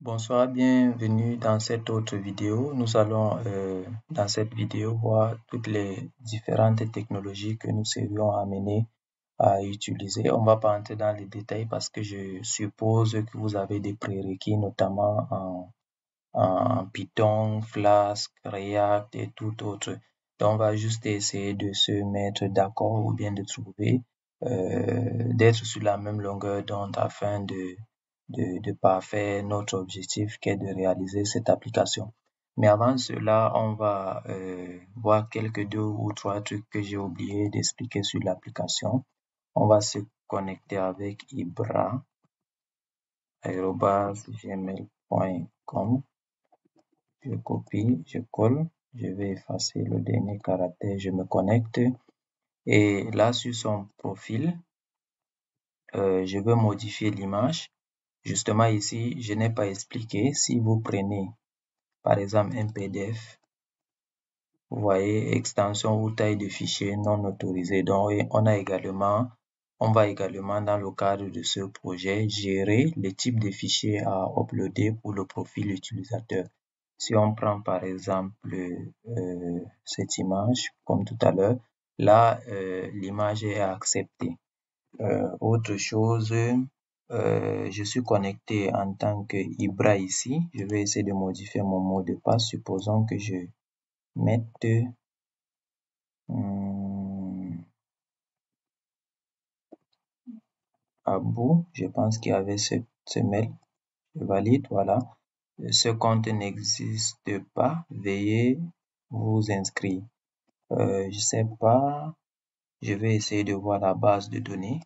Bonsoir, bienvenue dans cette autre vidéo. Nous allons dans cette vidéo voir toutes les différentes technologies que nous serions amenés à utiliser. On va pas entrer dans les détails parce que je suppose que vous avez des prérequis, notamment en Python, Flask, React et tout autre. Donc, on va juste essayer de se mettre d'accord ou bien de trouver, d'être sur la même longueur d'onde afin de parfaire notre objectif qui est de réaliser cette application. Mais avant cela, on va voir quelques deux ou trois trucs que j'ai oublié d'expliquer sur l'application. On va se connecter avec Ibra, @gmail.com. Je copie, je colle, je vais effacer le dernier caractère, je me connecte et là sur son profil, je veux modifier l'image. Justement ici, je n'ai pas expliqué. Si vous prenez par exemple un PDF, vous voyez extension ou taille de fichier non autorisée. Donc on va également dans le cadre de ce projet gérer les types de fichiers à uploader pour le profil utilisateur. Si on prend par exemple cette image, comme tout à l'heure, là, l'image est acceptée. Autre chose, je suis connecté en tant que Ibra ici. Je vais essayer de modifier mon mot de passe. Supposons que je mette Abou. Je pense qu'il y avait ce mail. Je valide, voilà. Ce compte n'existe pas. Veuillez vous inscrire. Je sais pas. Je vais essayer de voir la base de données.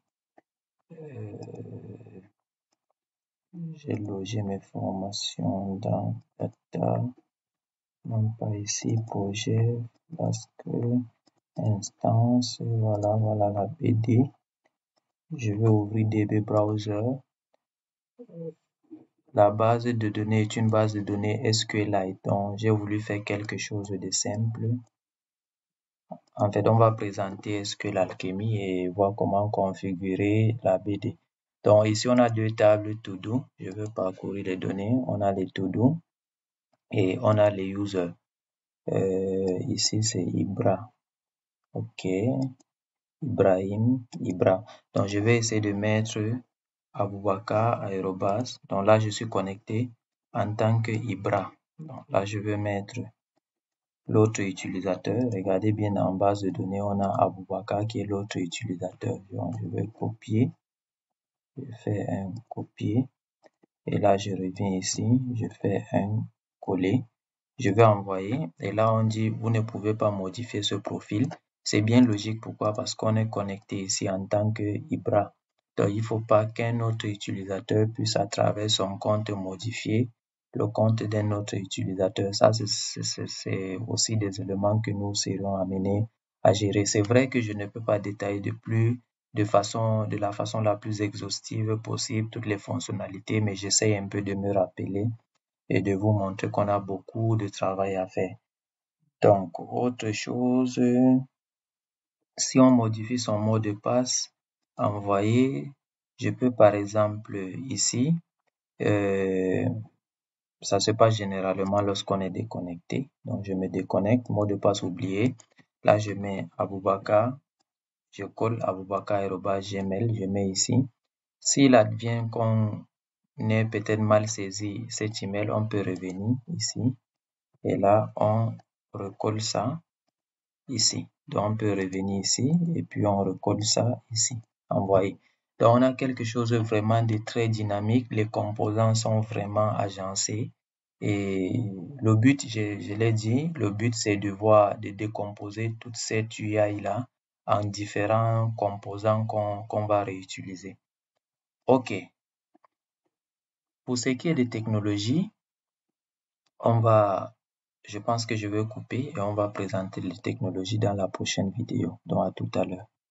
J'ai logé mes formations dans data. Non pas ici, projet, parce que instance, voilà la BD. Je vais ouvrir DB Browser. La base de données est une base de données SQLite, donc j'ai voulu faire quelque chose de simple. En fait, on va présenter SQL Alchemy et voir comment configurer la BD. Donc ici, on a deux tables to-do. Je vais parcourir les données. On a les to-do et on a les users. Ici, c'est Ibra. OK. Ibrahim, Ibra. Donc, je vais essayer de mettre Aboubakar, @. Donc là, je suis connecté en tant que Ibra. Donc là, je vais mettre l'autre utilisateur. Regardez bien en base de données, on a Aboubakar qui est l'autre utilisateur. Donc, je vais copier. Je fais un copier. Et là, je reviens ici. Je fais un coller. Je vais envoyer. Et là, on dit, vous ne pouvez pas modifier ce profil. C'est bien logique. Pourquoi? Parce qu'on est connecté ici en tant que Ibra. Donc, il ne faut pas qu'un autre utilisateur puisse, à travers son compte, modifier le compte d'un autre utilisateur. Ça, c'est aussi des éléments que nous serons amenés à gérer. C'est vrai que je ne peux pas détailler de la façon la plus exhaustive possible toutes les fonctionnalités, mais j'essaie un peu de me rappeler et de vous montrer qu'on a beaucoup de travail à faire. Donc, autre chose, si on modifie son mot de passe, envoyer, je peux par exemple ici, ça se passe généralement lorsqu'on est déconnecté. Donc, je me déconnecte, mot de passe oublié. Là, je mets Aboubakar, je colle Aboubakar@gmail, je mets ici. S'il advient qu'on ait peut-être mal saisi cet email, on peut revenir ici. Et là, on recolle ça ici. Donc, on peut revenir ici et puis on recolle ça ici. Envoyer. Donc, on a quelque chose vraiment de très dynamique. Les composants sont vraiment agencés. Et le but, je l'ai dit, le but c'est de décomposer toute cette UI là en différents composants qu'on va réutiliser. OK. Pour ce qui est des technologies, je pense que je vais couper et on va présenter les technologies dans la prochaine vidéo. Donc à tout à l'heure.